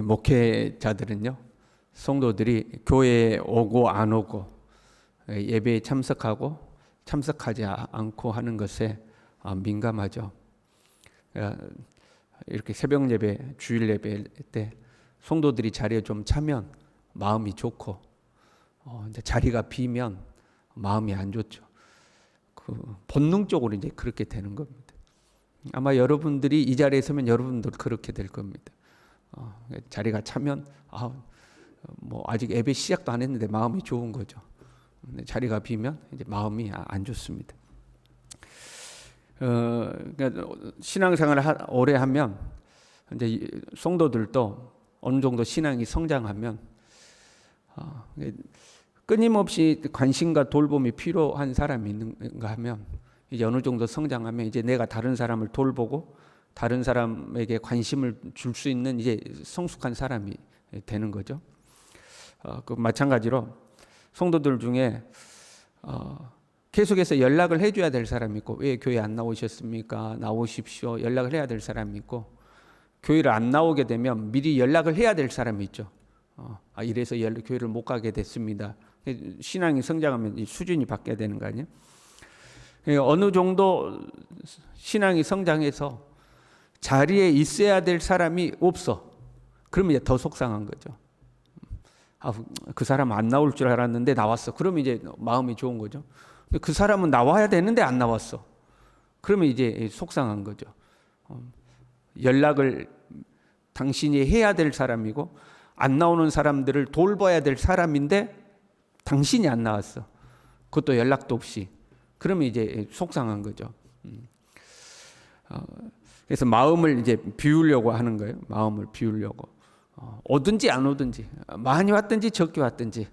목회자들은요, 성도들이 교회에 오고 안 오고 예배에 참석하고 참석하지 않고 하는 것에 민감하죠. 이렇게 새벽 예배, 주일 예배 때 성도들이 자리에 좀 차면 마음이 좋고, 이제 자리가 비면 마음이 안 좋죠. 본능적으로 이제 그렇게 되는 겁니다. 아마 여러분들이 이 자리에 서면 여러분도 그렇게 될 겁니다. 자리가 차면 뭐 아직 예배 시작도 안 했는데 마음이 좋은 거죠. 자리가 비면 이제 마음이 안 좋습니다. 그러니까 신앙생활을 오래 하면 이제 성도들도 어느 정도 신앙이 성장하면 끊임없이 관심과 돌봄이 필요한 사람이 있는가 하면 이제 어느 정도 성장하면 이제 내가 다른 사람을 돌보고 다른 사람에게 관심을 줄 수 있는 이제 성숙한 사람이 되는 거죠. 마찬가지로 성도들 중에 계속해서 연락을 해줘야 될 사람이 있고, 왜 교회 안 나오셨습니까? 나오십시오. 연락을 해야 될 사람이 있고, 교회를 안 나오게 되면 미리 연락을 해야 될 사람이 있죠. 이래서 교회를 못 가게 됐습니다. 신앙이 성장하면 수준이 바뀌어야 되는 거 아니에요? 어느 정도 신앙이 성장해서 자리에 있어야 될 사람이 없어. 그러면 이제 더 속상한 거죠. 그 사람 안 나올 줄 알았는데 나왔어. 그러면 이제 마음이 좋은 거죠. 근데 그 사람은 나와야 되는데 안 나왔어. 그러면 이제 속상한 거죠. 연락을 당신이 해야 될 사람이고 안 나오는 사람들을 돌봐야 될 사람인데 당신이 안 나왔어. 그것도 연락도 없이. 그러면 이제 속상한 거죠. 그래서 마음을 이제 비우려고 하는 거예요. 마음을 비우려고. 오든지 안 오든지, 많이 왔든지 적게 왔든지,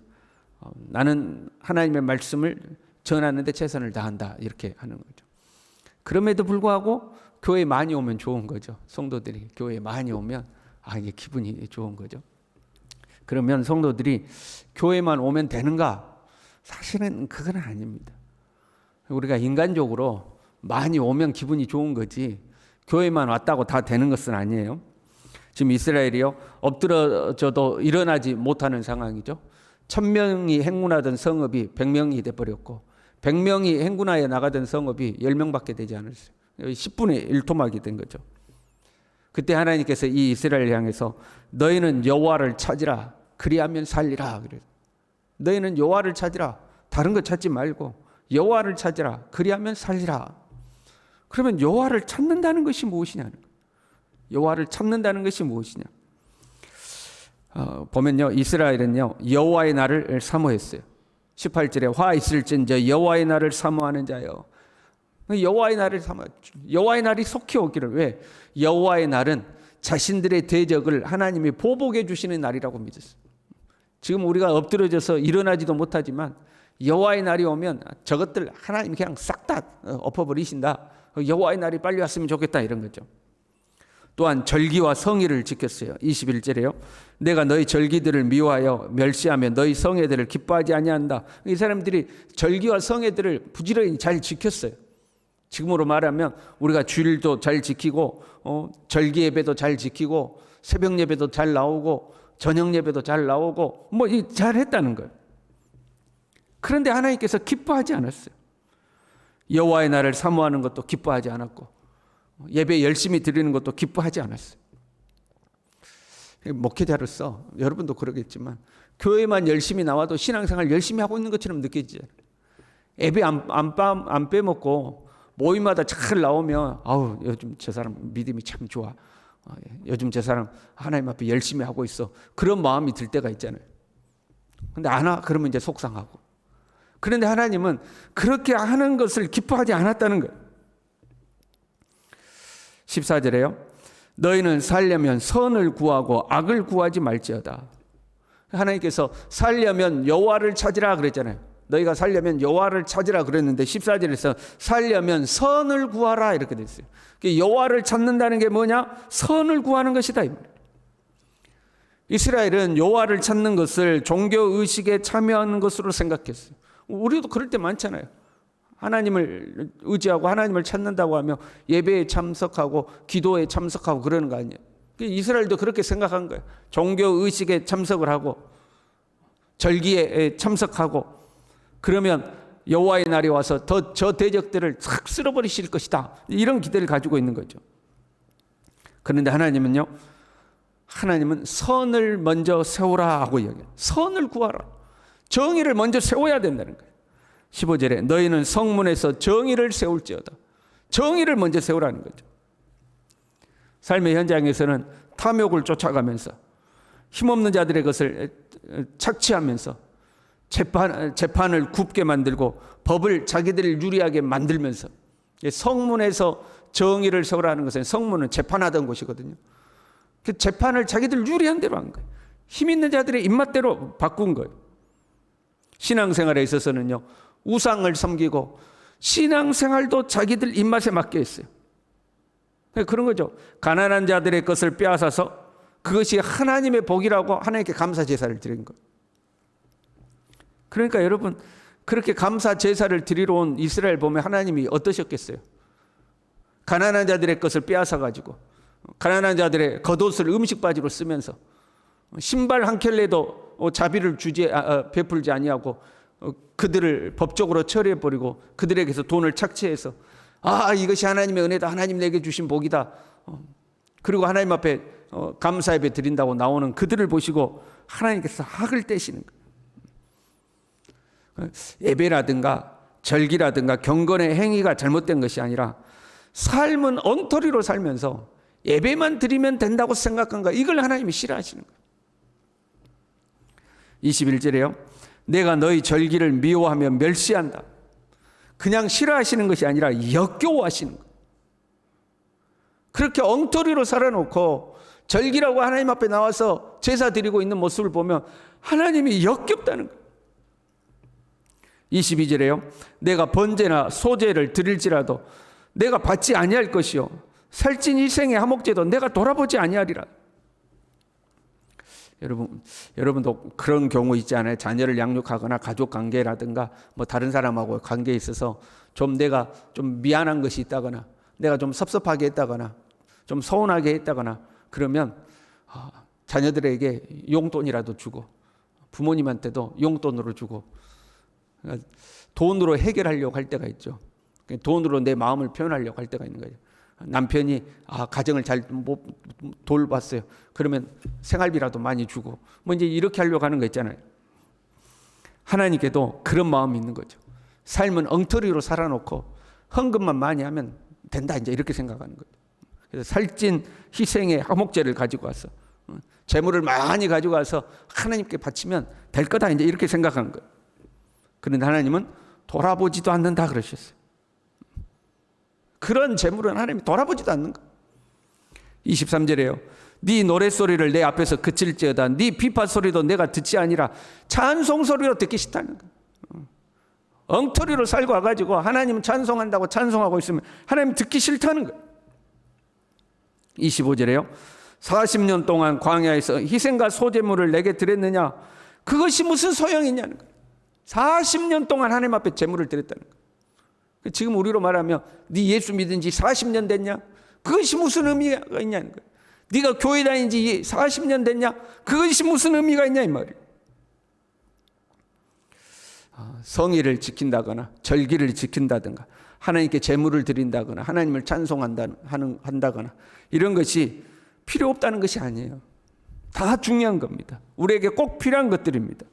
나는 하나님의 말씀을 전하는데 최선을 다한다. 이렇게 하는 거죠. 그럼에도 불구하고 교회에 많이 오면 좋은 거죠. 성도들이 교회에 많이 오면 이게 기분이 좋은 거죠. 그러면 성도들이 교회만 오면 되는가? 사실은 그건 아닙니다. 우리가 인간적으로 많이 오면 기분이 좋은 거지 교회만 왔다고 다 되는 것은 아니에요. 지금 이스라엘이요, 엎드러져도 일어나지 못하는 상황이죠. 1000명이 행군하던 성읍이 100명이 돼버렸고 100명이 행군하여 나가던 성읍이 10명밖에 되지 않았어요. 10분의 1토막이 된 거죠. 그때 하나님께서 이 이스라엘을 향해서 너희는 여호와를 찾으라 그리하면 살리라. 그래요. 너희는 여호와를 찾으라. 다른 거 찾지 말고 여호와를 찾으라 그리하면 살리라. 그러면 여호와를 찾는다는 것이 무엇이냐는 거예요. 여호와를 찾는다는 것이 무엇이냐. 보면요, 이스라엘은요 여호와의 날을 사모했어요. 18절에 화 있을진저 여호와의 날을 사모하는 자여. 여호와의 날을 여호와의 날이 속히 오기를. 왜? 여호와의 날은 자신들의 대적을 하나님이 보복해 주시는 날이라고 믿었어요. 지금 우리가 엎드려져서 일어나지도 못하지만 여호와의 날이 오면 저것들 하나님이 그냥 싹 다 엎어버리신다. 여호와의 날이 빨리 왔으면 좋겠다, 이런 거죠. 또한 절기와 성일을 지켰어요. 21절에요. 내가 너희 절기들을 미워하여 멸시하며 너희 성회들을 기뻐하지 아니한다. 이 사람들이 절기와 성회들을 부지런히 잘 지켰어요. 지금으로 말하면 우리가 주일도 잘 지키고 절기 예배도 잘 지키고 새벽 예배도 잘 나오고 저녁 예배도 잘 나오고 잘 했다는 거예요. 그런데 하나님께서 기뻐하지 않았어요. 여호와의 날을 사모하는 것도 기뻐하지 않았고 예배 열심히 드리는 것도 기뻐하지 않았어요. 목회자로서 여러분도 그러겠지만 교회만 열심히 나와도 신앙생활 열심히 하고 있는 것처럼 느껴지잖아요. 예배 안 빼먹고 모임마다 잘 나오면 요즘 저 사람 믿음이 참 좋아. 요즘 저 사람 하나님 앞에 열심히 하고 있어. 그런 마음이 들 때가 있잖아요. 근데 안 와? 그러면 이제 속상하고. 그런데 하나님은 그렇게 하는 것을 기뻐하지 않았다는 거예요. 14절에요. 너희는 살려면 선을 구하고 악을 구하지 말지어다. 하나님께서 살려면 여호와를 찾으라 그랬잖아요. 너희가 살려면 여호와를 찾으라 그랬는데 14절에서 살려면 선을 구하라 이렇게 됐어요. 여호와를 찾는다는 게 뭐냐? 선을 구하는 것이다. 이스라엘은 여호와를 찾는 것을 종교의식에 참여하는 것으로 생각했어요. 우리도 그럴 때 많잖아요. 하나님을 의지하고 하나님을 찾는다고 하며 예배에 참석하고 기도에 참석하고 그러는 거 아니에요. 이스라엘도 그렇게 생각한 거예요. 종교 의식에 참석을 하고 절기에 참석하고 그러면 여호와의 날이 와서 저 대적들을 싹 쓸어버리실 것이다. 이런 기대를 가지고 있는 거죠. 그런데 하나님은 선을 먼저 세우라 하고 이야기해요. 선을 구하라. 정의를 먼저 세워야 된다는 거예요. 15절에 너희는 성문에서 정의를 세울지어다. 정의를 먼저 세우라는 거죠. 삶의 현장에서는 탐욕을 쫓아가면서 힘없는 자들의 것을 착취하면서 재판을 굽게 만들고 법을 자기들을 유리하게 만들면서 성문에서 정의를 세우라는 것은 성문은 재판하던 곳이거든요. 그 재판을 자기들 유리한 대로 한 거예요. 힘 있는 자들의 입맛대로 바꾼 거예요. 신앙생활에 있어서는요, 우상을 섬기고 신앙생활도 자기들 입맛에 맞게 했어요. 그런 거죠. 가난한 자들의 것을 빼앗아서 그것이 하나님의 복이라고 하나님께 감사 제사를 드린 것. 그러니까 여러분, 그렇게 감사 제사를 드리러 온 이스라엘 보면 하나님이 어떠셨겠어요? 가난한 자들의 것을 빼앗아 가지고 가난한 자들의 겉옷을 음식바지로 쓰면서 신발 한 켤레도 자비를 베풀지 아니하고 그들을 법적으로 처리해 버리고 그들에게서 돈을 착취해서 이것이 하나님의 은혜다. 하나님 내게 주신 복이다. 그리고 하나님 앞에 감사 예배 드린다고 나오는 그들을 보시고 하나님께서 학을 떼시는 거예요. 예배라든가 절기라든가 경건의 행위가 잘못된 것이 아니라 삶은 엉터리로 살면서 예배만 드리면 된다고 생각한 거예요. 이걸 하나님이 싫어하시는 거예요. 21절에요. 내가 너희 절기를 미워하며 멸시한다. 그냥 싫어하시는 것이 아니라 역겨워하시는 거예요. 그렇게 엉터리로 살아놓고 절기라고 하나님 앞에 나와서 제사 드리고 있는 모습을 보면 하나님이 역겹다는 거예요. 22절에요. 내가 번제나 소제를 드릴지라도 내가 받지 아니할 것이요 살찐 희생의 화목제도 내가 돌아보지 아니하리라. 여러분도 그런 경우 있지 않아요? 자녀를 양육하거나 가족 관계라든가 뭐 다른 사람하고 관계에 있어서 좀 내가 좀 미안한 것이 있다거나 내가 좀 섭섭하게 했다거나 좀 서운하게 했다거나 그러면 자녀들에게 용돈이라도 주고 부모님한테도 용돈으로 주고 돈으로 해결하려고 할 때가 있죠. 돈으로 내 마음을 표현하려고 할 때가 있는 거예요. 남편이 가정을 잘 못 돌봤어요. 그러면 생활비라도 많이 주고 뭐 이제 이렇게 하려고 하는 거 있잖아요. 하나님께도 그런 마음이 있는 거죠. 삶은 엉터리로 살아놓고 헌금만 많이 하면 된다 이제 이렇게 생각하는 거죠. 그래서 살찐 희생의 화목제를 가지고 와서 재물을 많이 가지고 와서 하나님께 바치면 될 거다 이제 이렇게 생각한 거예요. 그런데 하나님은 돌아보지도 않는다 그러셨어요. 그런 재물은 하나님이 돌아보지도 않는 거예요. 23절에요. 네 노랫소리를 내 앞에서 그칠지어다. 네 비파 소리도 내가 듣지 아니라 찬송 소리로 듣기 싫다는 거예요. 엉터리로 살고 와가지고 하나님 찬송한다고 찬송하고 있으면 하나님 듣기 싫다는 거예요. 25절에요. 40년 동안 광야에서 희생과 소제물을 내게 드렸느냐? 그것이 무슨 소용이 있냐는 거예요. 40년 동안 하나님 앞에 제물을 드렸다는 거예요. 지금 우리로 말하면 네 예수 믿은 지 40년 됐냐? 그것이 무슨 의미가 있냐는 거예요. 네가 교회 다닌 지 40년 됐냐? 그것이 무슨 의미가 있냐 이 말이에요. 성의를 지킨다거나 절기를 지킨다든가 하나님께 제물을 드린다거나 하나님을 찬송한다거나 이런 것이 필요 없다는 것이 아니에요. 다 중요한 겁니다. 우리에게 꼭 필요한 것들입니다.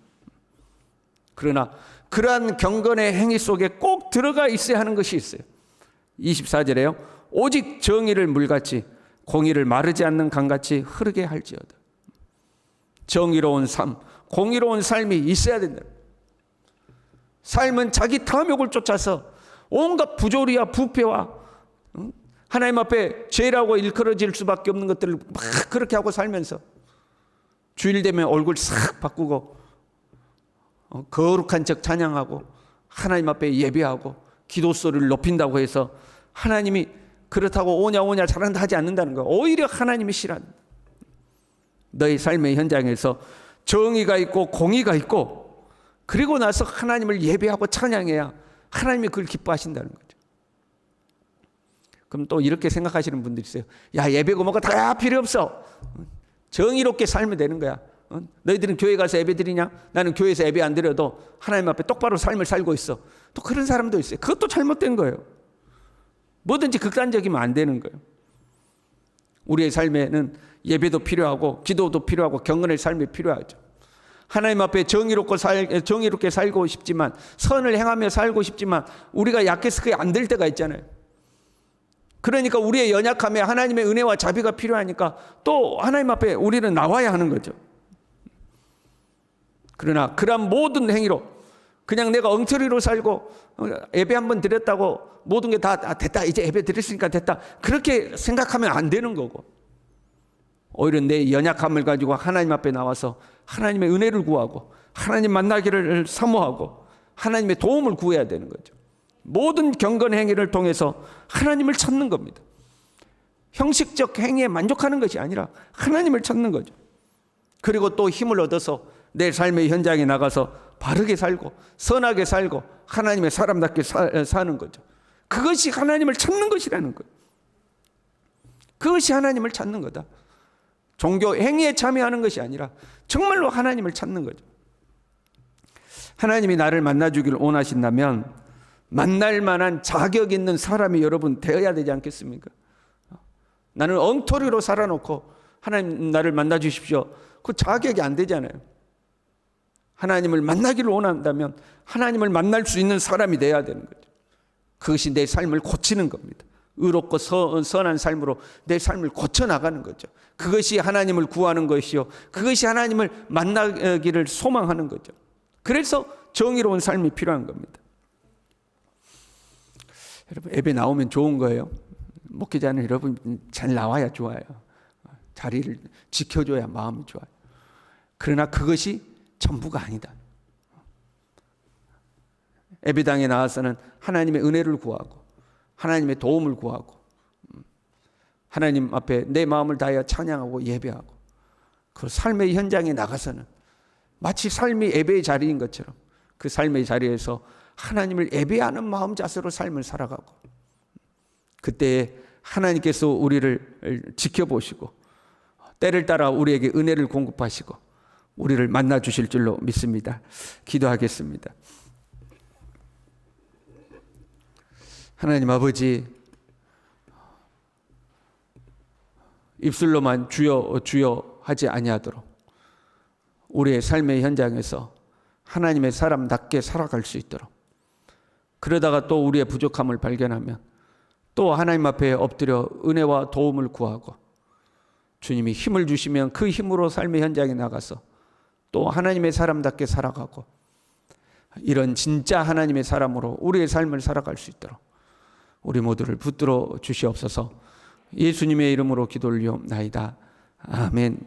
그러나 그러한 경건의 행위 속에 꼭 들어가 있어야 하는 것이 있어요. 24절에요. 오직 정의를 물같이 공의를 마르지 않는 강같이 흐르게 할지어다. 정의로운 삶, 공의로운 삶이 있어야 된다. 삶은 자기 탐욕을 쫓아서 온갖 부조리와 부패와 하나님 앞에 죄라고 일컬어질 수밖에 없는 것들을 막 그렇게 하고 살면서 주일 되면 얼굴 싹 바꾸고 거룩한 척 찬양하고 하나님 앞에 예배하고 기도 소리를 높인다고 해서 하나님이 그렇다고 오냐 잘한다 하지 않는다는 거예요. 오히려 하나님이 싫어한다. 너희 삶의 현장에서 정의가 있고 공의가 있고 그리고 나서 하나님을 예배하고 찬양해야 하나님이 그걸 기뻐하신다는 거죠. 그럼 또 이렇게 생각하시는 분들이 있어요. 야, 예배고 뭐가 다 필요 없어. 정의롭게 살면 되는 거야. 너희들은 교회 가서 예배 드리냐? 나는 교회에서 예배 안 드려도 하나님 앞에 똑바로 삶을 살고 있어. 또 그런 사람도 있어요. 그것도 잘못된 거예요. 뭐든지 극단적이면 안 되는 거예요. 우리의 삶에는 예배도 필요하고 기도도 필요하고 경건의 삶이 필요하죠. 하나님 앞에 정의롭게 살고 싶지만, 선을 행하며 살고 싶지만 우리가 약해서 그게 안 될 때가 있잖아요. 그러니까 우리의 연약함에 하나님의 은혜와 자비가 필요하니까 또 하나님 앞에 우리는 나와야 하는 거죠. 그러나 그런 모든 행위로 그냥 내가 엉터리로 살고 예배 한번 드렸다고 모든 게 다 됐다, 이제 예배 드렸으니까 됐다, 그렇게 생각하면 안 되는 거고, 오히려 내 연약함을 가지고 하나님 앞에 나와서 하나님의 은혜를 구하고 하나님 만나기를 사모하고 하나님의 도움을 구해야 되는 거죠. 모든 경건 행위를 통해서 하나님을 찾는 겁니다. 형식적 행위에 만족하는 것이 아니라 하나님을 찾는 거죠. 그리고 또 힘을 얻어서 내 삶의 현장에 나가서 바르게 살고 선하게 살고 하나님의 사람답게 사는 거죠. 그것이 하나님을 찾는 것이라는 거예요. 그것이 하나님을 찾는 거다. 종교 행위에 참여하는 것이 아니라 정말로 하나님을 찾는 거죠. 하나님이 나를 만나주기를 원하신다면 만날 만한 자격 있는 사람이 여러분 되어야 되지 않겠습니까? 나는 엉터리로 살아놓고 하나님 나를 만나주십시오, 그 자격이 안 되잖아요. 하나님을 만나기를 원한다면 하나님을 만날 수 있는 사람이 되어야 되는 거죠. 그것이 내 삶을 고치는 겁니다. 의롭고 선한 삶으로 내 삶을 고쳐나가는 거죠. 그것이 하나님을 구하는 것이요, 그것이 하나님을 만나기를 소망하는 거죠. 그래서 정의로운 삶이 필요한 겁니다. 여러분, 예배 나오면 좋은 거예요. 목회자는 여러분 잘 나와야 좋아요. 자리를 지켜줘야 마음이 좋아요. 그러나 그것이 전부가 아니다. 예배당에 나와서는 하나님의 은혜를 구하고 하나님의 도움을 구하고 하나님 앞에 내 마음을 다하여 찬양하고 예배하고, 그 삶의 현장에 나가서는 마치 삶이 예배의 자리인 것처럼 그 삶의 자리에서 하나님을 예배하는 마음 자세로 삶을 살아가고, 그때 하나님께서 우리를 지켜보시고 때를 따라 우리에게 은혜를 공급하시고 우리를 만나 주실 줄로 믿습니다. 기도하겠습니다. 하나님 아버지, 입술로만 주여 주여 하지 아니하도록 우리의 삶의 현장에서 하나님의 사람답게 살아갈 수 있도록, 그러다가 또 우리의 부족함을 발견하면 또 하나님 앞에 엎드려 은혜와 도움을 구하고 주님이 힘을 주시면 그 힘으로 삶의 현장에 나가서 또 하나님의 사람답게 살아가고, 이런 진짜 하나님의 사람으로 우리의 삶을 살아갈 수 있도록 우리 모두를 붙들어 주시옵소서. 예수님의 이름으로 기도 올리옵나이다. 아멘.